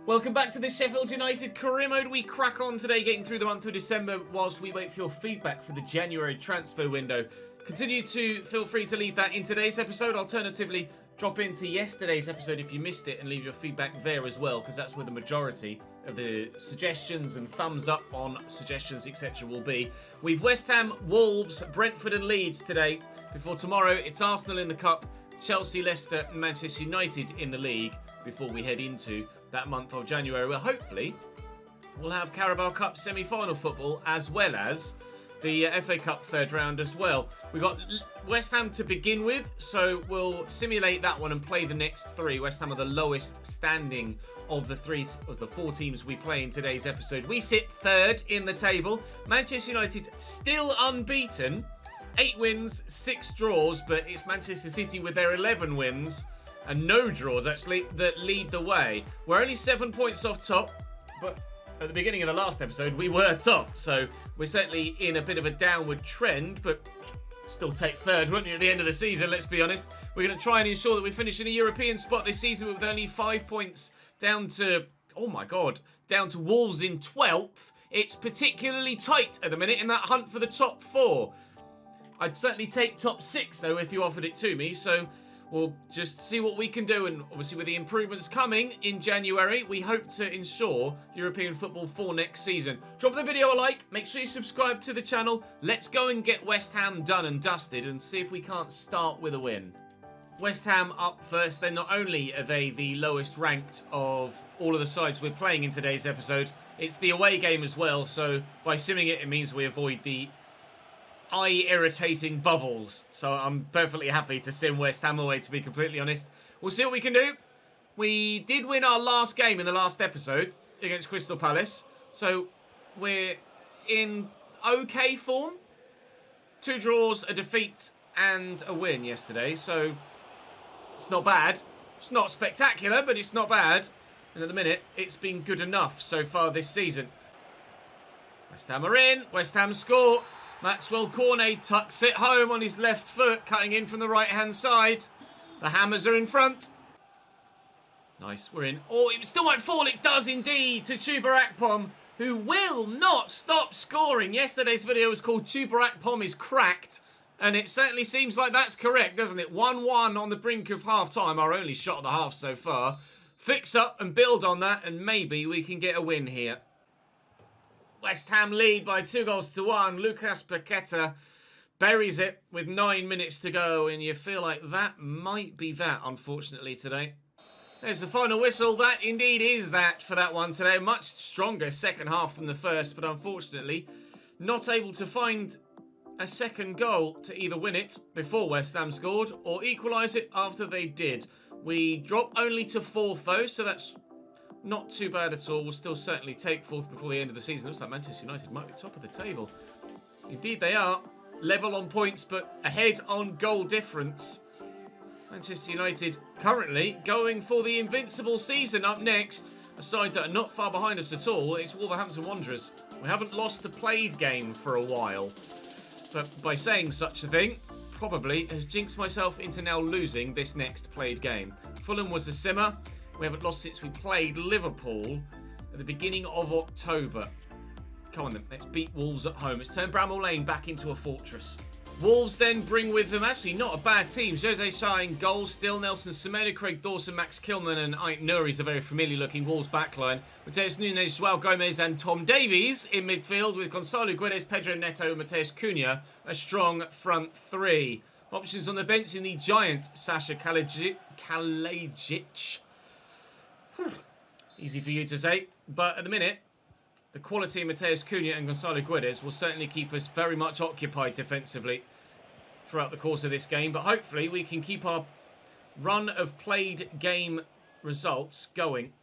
Welcome back to the Sheffield United career mode. We crack on today, getting through the month of December whilst we wait for your feedback for the January transfer window. Continue to feel free to leave that in today's episode. Alternatively, drop into yesterday's episode if you missed it and leave your feedback there as well, because that's where the majority of the suggestions and thumbs up on suggestions, etc. will be. We've West Ham, Wolves, Brentford and Leeds today. Before tomorrow, it's Arsenal in the Cup, Chelsea, Leicester and Manchester United in the league before we head into that month of January, where hopefully we'll have Carabao Cup semi-final football as well as the FA Cup third round as well. We've got West Ham to begin with, so we'll simulate that one and play the next three. West Ham are the lowest standing of the four teams we play in today's episode. We sit third in the table. Manchester United still unbeaten. 8 wins, 6 draws, but it's Manchester City with their 11 wins and no draws, actually, that lead the way. We're only 7 points off top, but at the beginning of the last episode, we were top. So we're certainly in a bit of a downward trend, but still take third, wouldn't you, at the end of the season, let's be honest. We're going to try and ensure that we finish in a European spot this season with only 5 points down to, oh my God, down to Wolves in 12th. It's particularly tight at the minute in that hunt for the top 4. I'd certainly take top 6, though, if you offered it to me, so we'll just see what we can do, and obviously with the improvements coming in January, we hope to ensure European football for next season. Drop the video a like, make sure you subscribe to the channel. Let's go and get West Ham done and dusted and see if we can't start with a win. West Ham up first. Then not only are they the lowest ranked of all of the sides we're playing in today's episode, it's the away game as well, so by simming it, it means we avoid the eye-irritating bubbles. So I'm perfectly happy to sim West Ham away, to be completely honest. We'll see what we can do. We did win our last game in the last episode against Crystal Palace, so we're in okay form. 2 draws, a defeat and a win yesterday, so it's not bad. It's not spectacular, but it's not bad. And at the minute, it's been good enough so far this season. West Ham are in. West Ham score. Maxwell Cornet tucks it home on his left foot, cutting in from the right-hand side. The Hammers are in front. Nice, we're in. Oh, it still won't fall. It does indeed to Chuba Akpom, who will not stop scoring. Yesterday's video was called Chuba Akpom is cracked, and it certainly seems like that's correct, doesn't it? 1-1 on the brink of half-time, our only shot of the half so far. Fix up and build on that, and maybe we can get a win here. West Ham lead by 2-1. Lucas Paqueta buries it with 9 minutes to go, and you feel like that might be that, unfortunately, today. There's the final whistle. That indeed is that for that one today. Much stronger second half than the first, but unfortunately not able to find a second goal to either win it before West Ham scored or equalise it after they did. We drop only to 4th, though, so that's not too bad at all. We'll still certainly take 4th before the end of the season. Looks like Manchester United might be top of the table. Indeed they are. Level on points, but ahead on goal difference. Manchester United currently going for the invincible season. Up next, a side that are not far behind us at all, it's Wolverhampton Wanderers. We haven't lost a played game for a while. But by saying such a thing, probably has jinxed myself into now losing this next played game. Fulham was a simmer. We haven't lost since we played Liverpool at the beginning of October. Come on then, let's beat Wolves at home. Let's turn Bramall Lane back into a fortress. Wolves then bring with them, actually not a bad team. Jose Sa in goal, still Nelson Semedo, Craig Dawson, Max Kilman and Ait Nouri's a very familiar looking Wolves backline. Mateus Nunes, Joao Gomez and Tom Davies in midfield with Gonçalo Guedes, Pedro Neto and Mateus Cunha, a strong front 3. Options on the bench in the giant Sasha Kalajic. Easy for you to say, but at the minute, the quality of Mateus Cunha and Gonçalo Guedes will certainly keep us very much occupied defensively throughout the course of this game, but hopefully we can keep our run of played game results going.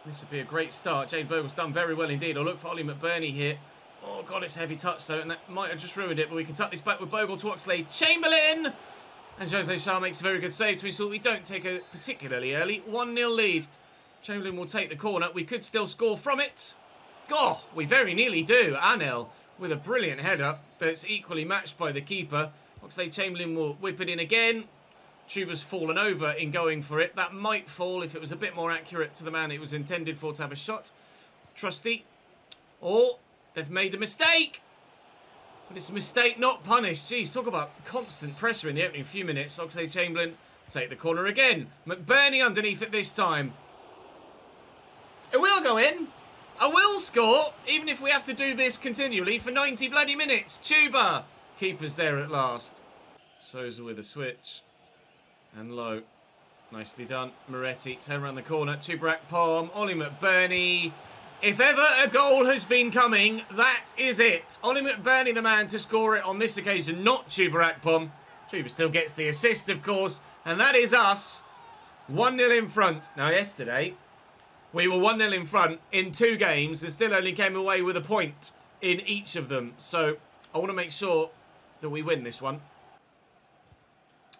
This would be a great start. Jade Bergle's done very well indeed. I'll look for Ollie McBurney here. Oh God, it's a heavy touch though, and that might have just ruined it, but we can tuck this back with Bogle to Oxlade-Chamberlain! And Jose Sa makes a very good save to ensure we don't take a particularly early 1-0 lead. Chamberlain will take the corner. We could still score from it. Oh, we very nearly do. Anel with a brilliant header that's equally matched by the keeper. Oxlade-Chamberlain will whip it in again. Chuba's fallen over in going for it. That might fall if it was a bit more accurate to the man it was intended for to have a shot. Trusty. Or they've made the mistake. But it's a mistake not punished. Jeez, talk about constant pressure in the opening few minutes. Oxlade-Chamberlain take the corner again. McBurney underneath it this time. It will go in. I will score, even if we have to do this continually for 90 bloody minutes. Chuba. Keeper's there at last. Souza with a switch. And low. Nicely done. Moretti, turn around the corner. Chuba Akpom. Ollie McBurney. If ever a goal has been coming, that is it. Ollie McBurney, the man to score it on this occasion, not Chuba Akpom. Chuba still gets the assist, of course. And that is us. 1-0 in front. Now, yesterday, we were 1-0 in front in 2 games and still only came away with a point in each of them. So, I want to make sure that we win this one.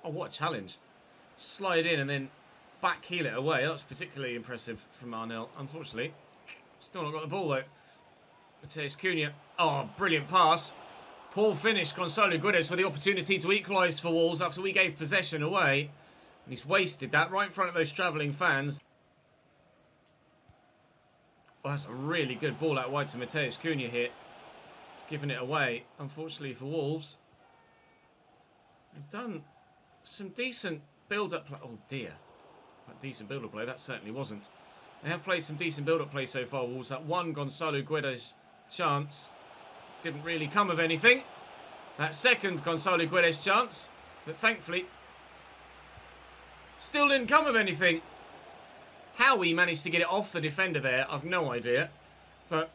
Oh, what a challenge. Slide in and then back heel it away. That was particularly impressive from Arnell, unfortunately. Still not got the ball, though. Mateus Cunha. Oh, brilliant pass. Poor finish. Gonçalo Guedes with the opportunity to equalise for Wolves after we gave possession away. And he's wasted that right in front of those travelling fans. Oh, that's a really good ball out wide to Mateus Cunha here. He's given it away, unfortunately, for Wolves. They've done some decent build-up play. Oh, dear. That decent build-up play, that certainly wasn't. They have played some decent build-up play so far, Wolves. That one Gonçalo Guedes chance didn't really come of anything. That second Gonçalo Guedes chance, that thankfully still didn't come of anything. How he managed to get it off the defender there, I've no idea. But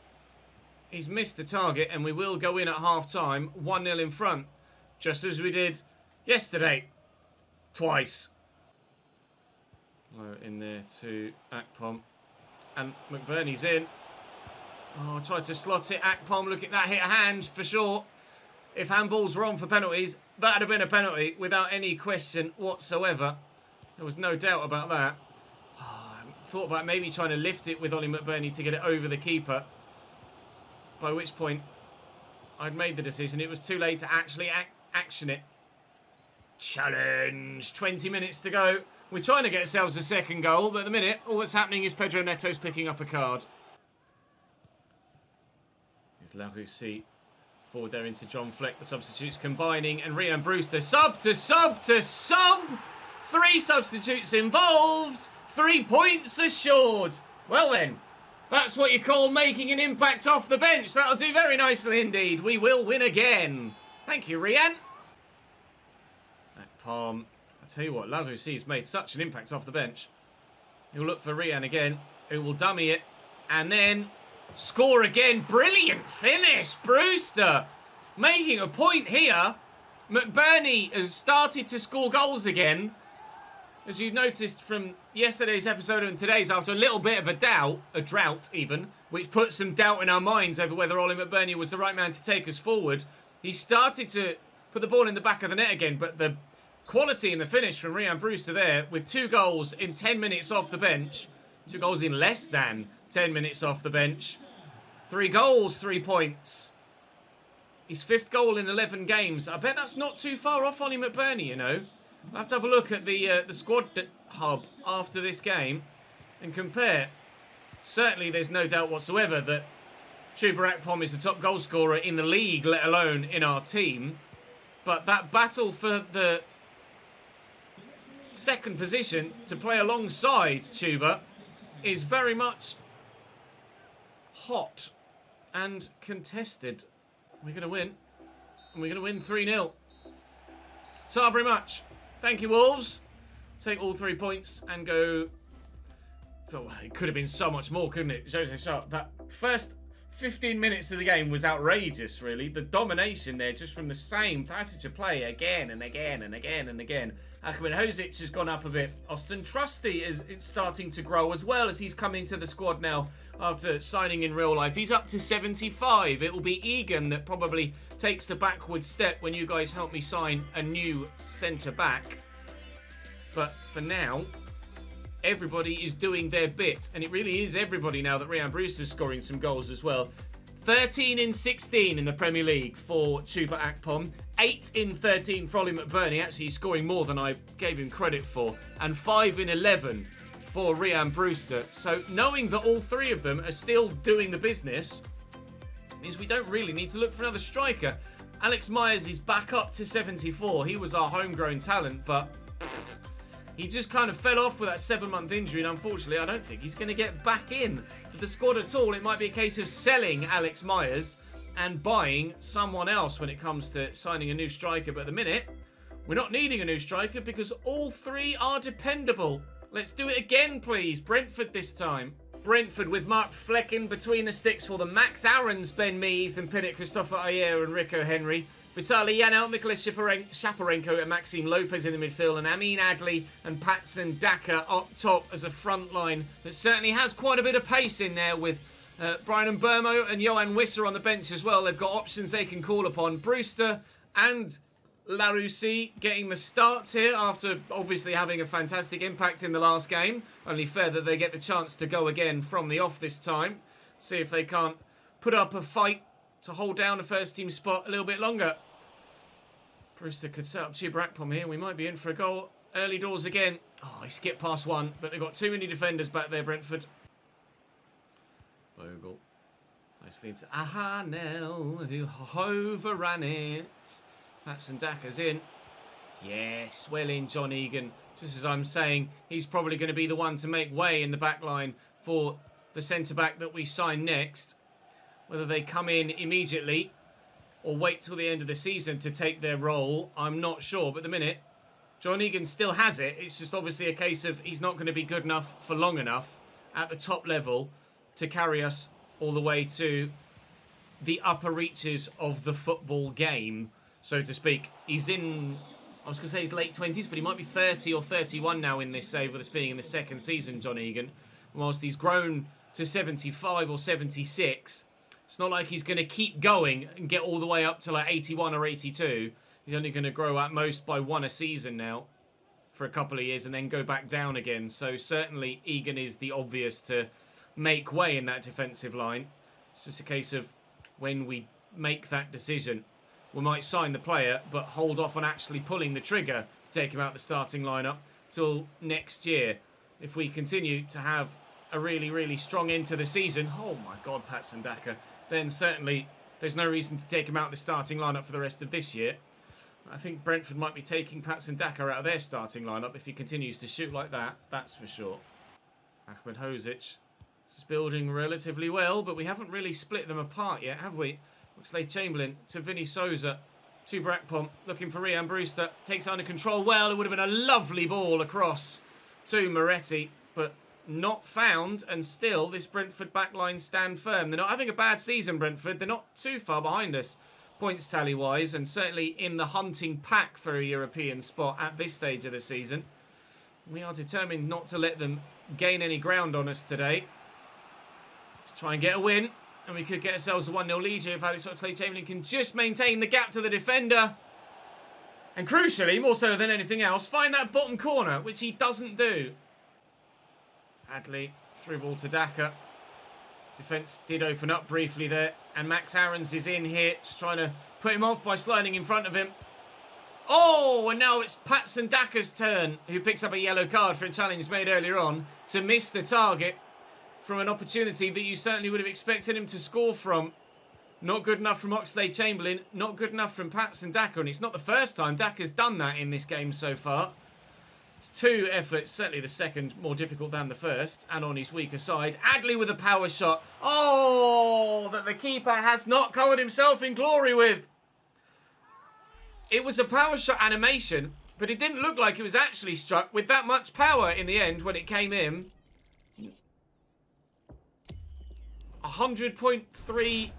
he's missed the target, and we will go in at half-time, 1-0 in front, just as we did yesterday. Twice. Low in there to Akpom. And McBurney's in. Oh, tried to slot it. Akpom, look at that, hit a hand for sure. If handballs were on for penalties, that would have been a penalty without any question whatsoever. There was no doubt about that. Oh, I thought about maybe trying to lift it with Ollie McBurney to get it over the keeper. By which point, I'd made the decision. It was too late to actually action it. Challenge. 20 minutes to go. We're trying to get ourselves a second goal, but at the minute, all that's happening is Pedro Neto's picking up a card. Here's Larousse. Forward there into John Fleck. The substitutes combining, and Ryan Brewster. Sub to sub to sub. 3 substitutes involved. 3 points assured. Well then, that's what you call making an impact off the bench. That'll do very nicely indeed. We will win again. Thank you, Ryan. Akpom. I tell you what, Larousse's made such an impact off the bench. He'll look for Rian again, who will dummy it, and then score again. Brilliant finish, Brewster. Making a point here. McBurney has started to score goals again. As you've noticed from yesterday's episode and today's, after a little bit of a drought even, which put some doubt in our minds over whether Ollie McBurney was the right man to take us forward. He started to put the ball in the back of the net again, but the quality in the finish from Ryan Brewster there, with 2 goals in 10 minutes off the bench. 2 goals in less than 10 minutes off the bench. 3 goals, 3 points. His 5th goal in 11 games. I bet that's not too far off Ollie McBurney, you know. I'll have to have a look at the squad hub after this game and compare. Certainly there's no doubt whatsoever that Chuba Akpom is the top goal scorer in the league, let alone in our team. But that battle for the second position to play alongside Chuba is very much hot and contested. We're going to win, and we're going to win 3-0. So very much. Thank you, Wolves. Take all 3 points and go. Oh, it could have been so much more, couldn't it? Jose Sharp, that first 15 minutes of the game was outrageous, really. The domination there, just from the same passage of play again and again and again and again. Ahmed Hozic has gone up a bit. Austin Trusty is starting to grow as well, as he's come into the squad now after signing in real life. He's up to 75. It will be Egan that probably takes the backward step when you guys help me sign a new centre-back. But for now, everybody is doing their bit. And it really is everybody now that Ryan Brewster's scoring some goals as well. 13 in 16 in the Premier League for Chuba Akpom. 8 in 13 for Ollie McBurney, actually scoring more than I gave him credit for, and 5 in 11 for Ryan Brewster. So knowing that all three of them are still doing the business means we don't really need to look for another striker. Alex Myers is back up to 74. He was our homegrown talent, but he just kind of fell off with that 7-month injury, and unfortunately I don't think he's going to get back in to the squad at all. It might be a case of selling Alex Myers and buying someone else when it comes to signing a new striker. But at the minute, we're not needing a new striker because all three are dependable. Let's do it again, please. Brentford this time. Brentford with Mark Flecken between the sticks for them. Max Aarons, Ben Mee, Ethan Pinnock, Christopher Ayer and Rico Henry. Vitaly Yanel, Nicholas Shaparenko and Maxime Lopez in the midfield, and Amin Adli and Patson Daka up top as a front line that certainly has quite a bit of pace in there, with Brian Mbermo and Johan Wisser on the bench as well. They've got options they can call upon. Brewster and Larousse getting the starts here after obviously having a fantastic impact in the last game. Only fair that they get the chance to go again from the off this time. See if they can't put up a fight to hold down a first team spot a little bit longer. Brewster could set up Chuba Akpom here. We might be in for a goal early doors again. Oh, he skipped past one, but they've got too many defenders back there, Brentford. Bogle. Nicely into Ahanel, who overran it. Patson Daka's in. Yes, well in, John Egan. Just as I'm saying, he's probably going to be the one to make way in the back line for the centre-back that we sign next. Whether they come in immediately or wait till the end of the season to take their role, I'm not sure. But at the minute, John Egan still has it. It's just obviously a case of he's not going to be good enough for long enough at the top level to carry us all the way to the upper reaches of the football game, so to speak. He's in, I was going to say his late 20s, but he might be 30 or 31 now in this save, with us being in the second season, John Egan. Whilst he's grown to 75 or 76, it's not like he's going to keep going and get all the way up to like 81 or 82. He's only going to grow at most by one a season now for a couple of years and then go back down again. So certainly Egan is the obvious to make way in that defensive line. It's just a case of when we make that decision, we might sign the player but hold off on actually pulling the trigger to take him out the starting lineup till next year. If we continue to have a really, really strong end to the season, oh my God, Patson Daka, then certainly there's no reason to take him out the starting lineup for the rest of this year. I think Brentford might be taking Patson Daka out of their starting lineup if he continues to shoot like that, that's for sure. Ahmed Hozic is building relatively well, but we haven't really split them apart yet, have we? Oxlade-Chamberlain to Vinny Souza, to Akpom, looking for Ryan Brewster, takes it under control well. It would have been a lovely ball across to Moretti, but not found, and still this Brentford backline stand firm. They're not having a bad season, Brentford. They're not too far behind us, points tally-wise, and certainly in the hunting pack for a European spot at this stage of the season. We are determined not to let them gain any ground on us today. Let's try and get a win, and we could get ourselves a 1-0 lead here if Alex Oxlade-Chamberlain can just maintain the gap to the defender. And crucially, more so than anything else, find that bottom corner, which he doesn't do. Adley, through ball to Daka. Defence did open up briefly there, and Max Aarons is in here, just trying to put him off by sliding in front of him. Oh, and now it's Patson Daka's turn, who picks up a yellow card for a challenge made earlier on, to miss the target from an opportunity that you certainly would have expected him to score from. Not good enough from Oxlade-Chamberlain, not good enough from Patson Daka, and it's not the first time Daka's done that in this game so far. It's two efforts, certainly the second more difficult than the first, and on his weaker side. Adley with a power shot. Oh, that the keeper has not covered himself in glory with. It was a power shot animation, but it didn't look like it was actually struck with that much power in the end when it came in. 100.3...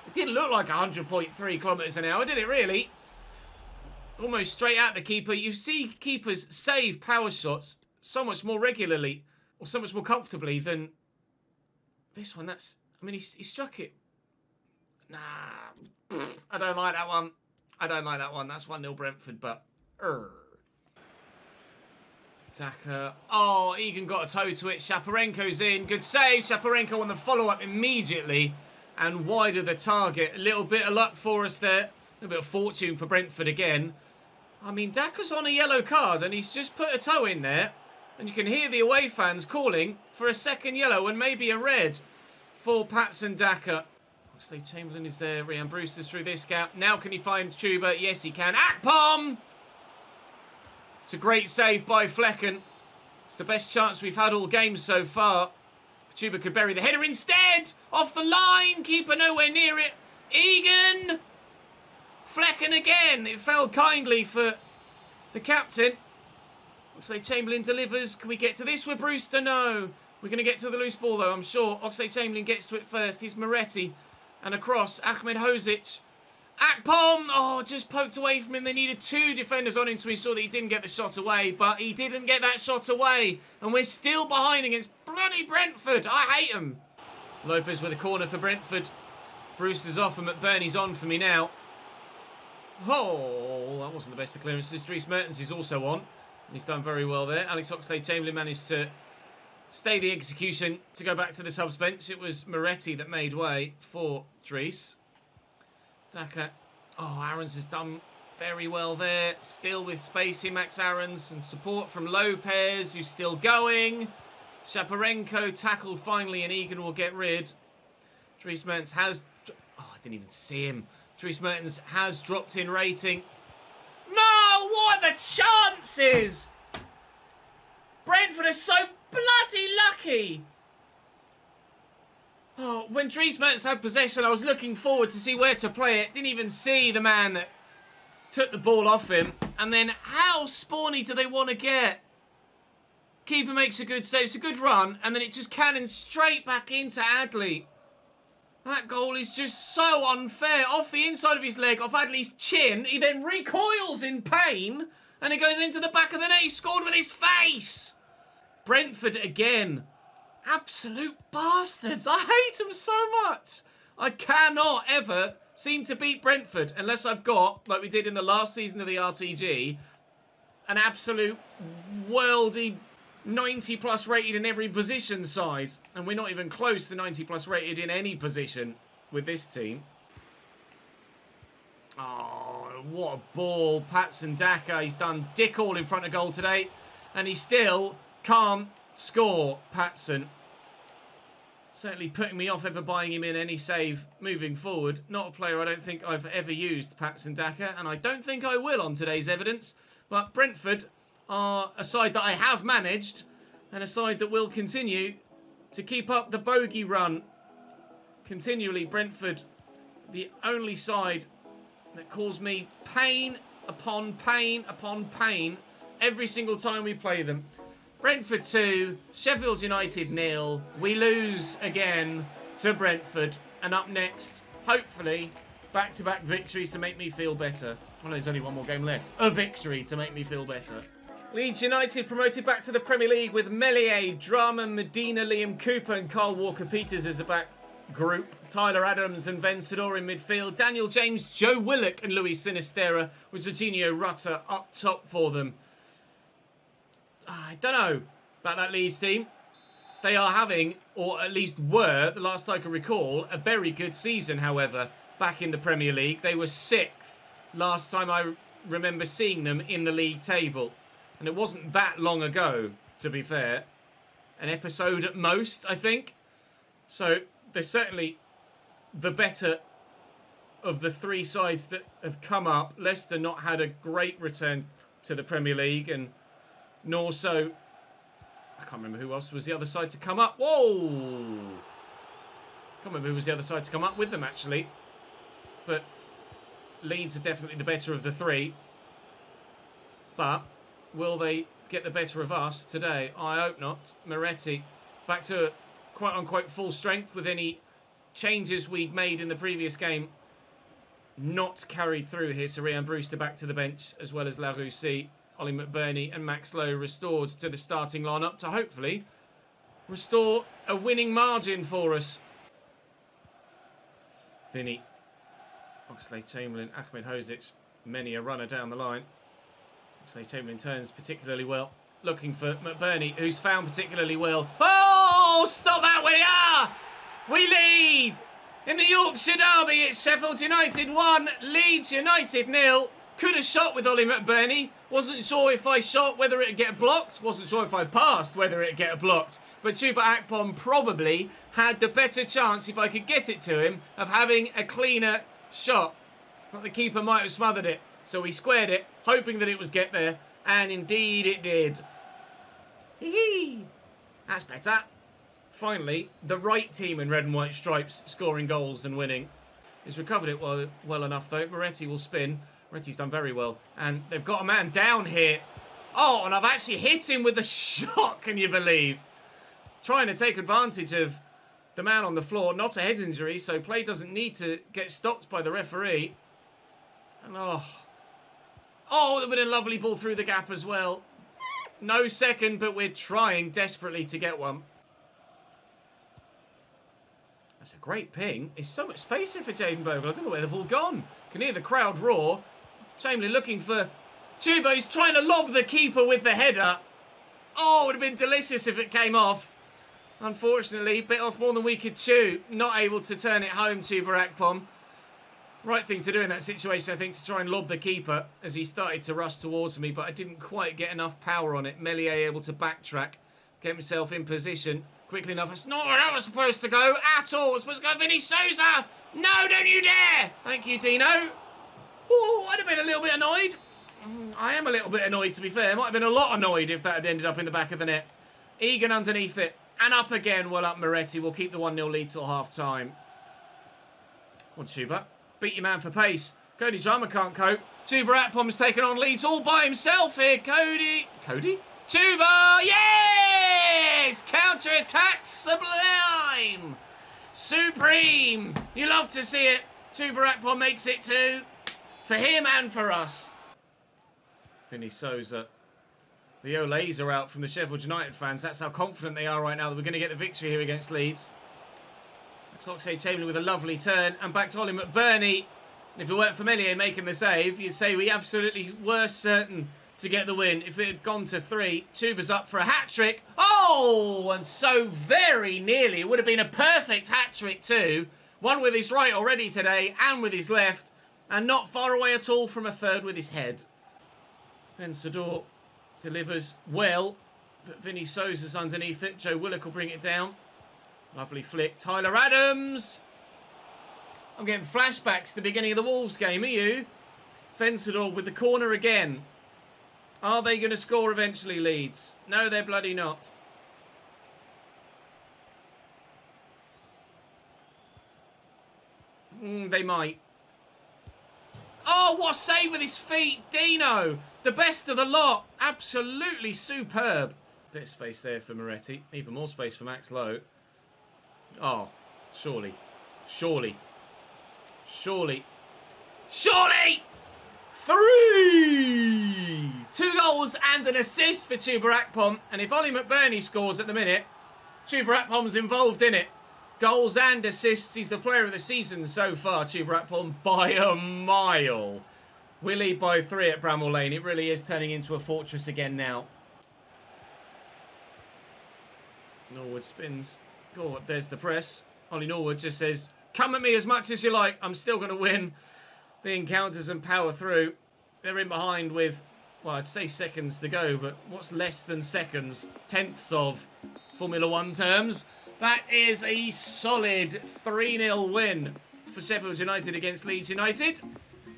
It didn't look like 100.3 kilometres an hour, did it really? Almost straight at the keeper. You see keepers save power shots so much more regularly, or so much more comfortably than this one. That's, I mean, he struck it. Nah, I don't like that one. I don't like that one. That's 1-0 Brentford, but... Daka. Oh, Egan got a toe to it. Shaparenko's in. Good save. Shaparenko on the follow-up immediately and wide of the target. A little bit of luck for us there. A bit of fortune for Brentford again. I mean, Daka's on a yellow card and he's just put a toe in there. And you can hear the away fans calling for a second yellow and maybe a red for Patson Daka. Oxlade-Chamberlain is there. Ryan Brewster's through this gap. Now can he find Chuba? Yes, he can. Akpom! It's a great save by Flecken. It's the best chance we've had all game so far. Chuba could bury the header instead. Off the line. Keeper nowhere near it. Egan. Flecken again. It fell kindly for the captain. Oxlade-Chamberlain delivers. Can we get to this with Brewster? No. We're going to get to the loose ball, though, I'm sure. Oxlade-Chamberlain gets to it first. He's Moretti. And across. Ahmed Hozic. Akpom! Oh, just poked away from him. They needed two defenders on him to ensure that he didn't get the shot away. But he didn't get that shot away. And we're still behind against bloody Brentford. I hate them. Lopez with a corner for Brentford. Brewster's off and McBurney's on for me now. Oh, that wasn't the best of clearances. Dries Mertens is also on. He's done very well there. Alex Oxlade-Chamberlain managed to stay the execution to go back to the subs bench. It was Moretti that made way for Dries. Daka. Oh, Aarons has done very well there. Still with space in Max Aarons and support from Lopez, who's still going. Shaparenko tackled finally and Egan will get rid. Dries Mertens has... Oh, I didn't even see him. Dries Mertens has dropped in rating. No! What are the chances? Brentford are so bloody lucky. Oh, when Dries Mertens had possession, I was looking forward to see where to play it. Didn't even see the man that took the ball off him. And then how spawny do they want to get? Keeper makes a good save. It's a good run. And then it just cannons straight back into Adley. That goal is just so unfair. Off the inside of his leg, off Adley's chin. He then recoils in pain. And it goes into the back of the net. He scored with his face. Brentford again. Absolute bastards. I hate them so much. I cannot ever seem to beat Brentford unless I've got, like we did in the last season of the RTG, an absolute worldy 90 plus rated in every position side. And we're not even close to 90 plus rated in any position with this team. Oh, what a ball. Patson Daka, he's done dick all in front of goal today. And he still can't score, Patson. Certainly putting me off ever buying him in any save moving forward. Not a player I don't think I've ever used, Patson Daka, and I don't think I will on today's evidence. But Brentford are a side that I have managed, and a side that will continue to keep up the bogey run. Continually, Brentford, the only side that caused me pain upon pain upon pain every single time we play them. Brentford 2, Sheffield United 0. We lose again to Brentford. And up next, hopefully, back-to-back victories to make me feel better. Well, there's only one more game left. A victory to make me feel better. Leeds United promoted back to the Premier League with Melier, Drama, Medina, Liam Cooper and Carl Walker-Peters as a back group. Tyler Adams and Ben Sedor in midfield. Daniel James, Joe Willock and Luis Sinistera with Jorginho Rutter up top for them. I don't know about that Leeds team. They are having, or at least were, the last I can recall, a very good season, however, back in the Premier League. They were 6th last time I remember seeing them in the league table. And it wasn't that long ago, to be fair. An episode at most, I think. So they're certainly the better of the three sides that have come up. Leicester not had a great return to the Premier League, and nor so, I can't remember who else was the other side to come up. Whoa! Can't remember who was the other side to come up with them, actually. But Leeds are definitely the better of the three. But will they get the better of us today? I hope not. Moretti back to quote-unquote full strength with any changes we'd made in the previous game not carried through here. So Ryan Brewster back to the bench, as well as Larousse. Ollie McBurney and Max Lowe restored to the starting lineup to hopefully restore a winning margin for us. Vinny, Oxlade-Chamberlain, Ahmed Hozic, many a runner down the line. Oxlade-Chamberlain turns particularly well, looking for McBurney, who's found particularly well. Oh, stop that, we lead! In the Yorkshire Derby, it's Sheffield United 1, Leeds United 0. Could have shot with Ollie McBurney. Wasn't sure if I shot whether it'd get blocked. Wasn't sure if I passed whether it'd get blocked. But Chuba Akpom probably had the better chance, if I could get it to him, of having a cleaner shot. But the keeper might have smothered it. So he squared it, hoping that it was get there. And indeed it did. Hee-hee. That's better. Finally, the right team in red and white stripes scoring goals and winning. He's recovered it well enough, though. Moretti will spin. Moretti's done very well. And they've got a man down here. Oh, and I've actually hit him with the shot, can you believe? Trying to take advantage of the man on the floor. Not a head injury, so play doesn't need to get stopped by the referee. And oh, it would have been a lovely ball through the gap as well. No second, but we're trying desperately to get one. That's a great ping. There's so much space here for Jaden Bogle. I don't know where they've all gone. Can hear the crowd roar. Chamberlain looking for Chuba. He's trying to lob the keeper with the header. Oh, it would have been delicious if it came off. Unfortunately, bit off more than we could chew. Not able to turn it home, Chuba Akpom. Right thing to do in that situation, I think, to try and lob the keeper as he started to rush towards me, but I didn't quite get enough power on it. Meslier able to backtrack, get himself in position quickly enough. That's not where I was supposed to go at all. I was supposed to go Vinny Souza. No, don't you dare. Thank you, Dino. Oh, I'd have been a little bit annoyed. I am a little bit annoyed, to be fair. Might have been a lot annoyed if that had ended up in the back of the net. Egan underneath it. And up again. Well up, Moretti. We'll keep the 1-0 lead till half-time. Come on, Chuba. Beat your man for pace. Cody Drama can't cope. Chuba Akpom's taken on Leeds all by himself here. Cody? Chuba! Yes! Counter-attack sublime! Supreme! You love to see it. Chuba Akpom makes it too. For him and for us. Vinny Souza. The Olays are out from the Sheffield United fans. That's how confident they are right now that we're going to get the victory here against Leeds. Oxlade-Chamberlain with a lovely turn. And back to Ollie McBurney. And if it weren't for Meslier making the save, you'd say we absolutely were certain to get the win. If it had gone to 3, Chuba's up for a hat-trick. Oh, and so very nearly. It would have been a perfect hat-trick too. One with his right already today and with his left. And not far away at all from a third with his head. Fensador delivers well. But Vinny Souza's underneath it. Joe Willock will bring it down. Lovely flick. Tyler Adams. I'm getting flashbacks to the beginning of the Wolves game. Are you? Fensador with the corner again. Are they going to score eventually, Leeds? No, they're bloody not. They might. Oh, what a save with his feet. Dino. The best of the lot. Absolutely superb. Bit of space there for Moretti. Even more space for Max Lowe. Oh, surely. 3! 2 goals and an assist for Chuba Akpom. And if Ollie McBurney scores at the minute, Chuba Akpom's involved in it. Goals and assists. He's the player of the season so far, Chuba Akpom, by a mile. We lead by 3 at Bramall Lane. It really is turning into a fortress again now. Norwood spins. Oh, there's the press. Ollie Norwood just says, come at me as much as you like. I'm still going to win the encounters and power through. They're in behind with, well, I'd say seconds to go, but what's less than seconds? Tenths of Formula 1 terms. That is a solid 3-0 win for Sheffield United against Leeds United.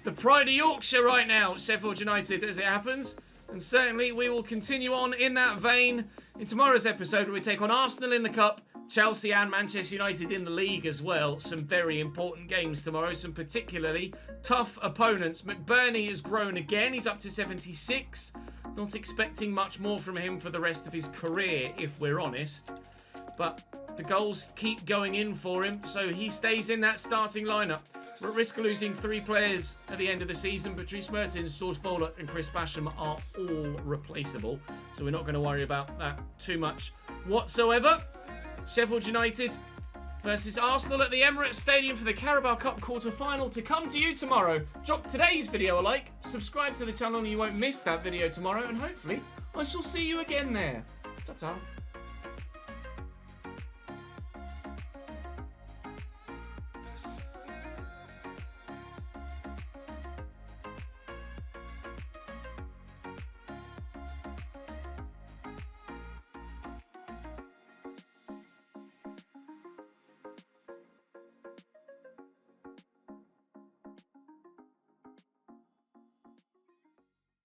The pride of Yorkshire right now, Sheffield United, as it happens. And certainly we will continue on in that vein in tomorrow's episode where we take on Arsenal in the Cup, Chelsea and Manchester United in the league as well. Some very important games tomorrow, some particularly tough opponents. McBurney has grown again. He's up to 76. Not expecting much more from him for the rest of his career, if we're honest. But the goals keep going in for him, so he stays in that starting lineup. We're at risk of losing 3 players at the end of the season. Patrice Mertens, George Bowler and Chris Basham are all replaceable, so we're not going to worry about that too much whatsoever. Sheffield United versus Arsenal at the Emirates Stadium for the Carabao Cup quarter-final to come to you tomorrow. Drop today's video a like, subscribe to the channel and you won't miss that video tomorrow, and hopefully I shall see you again there. Ta-ta.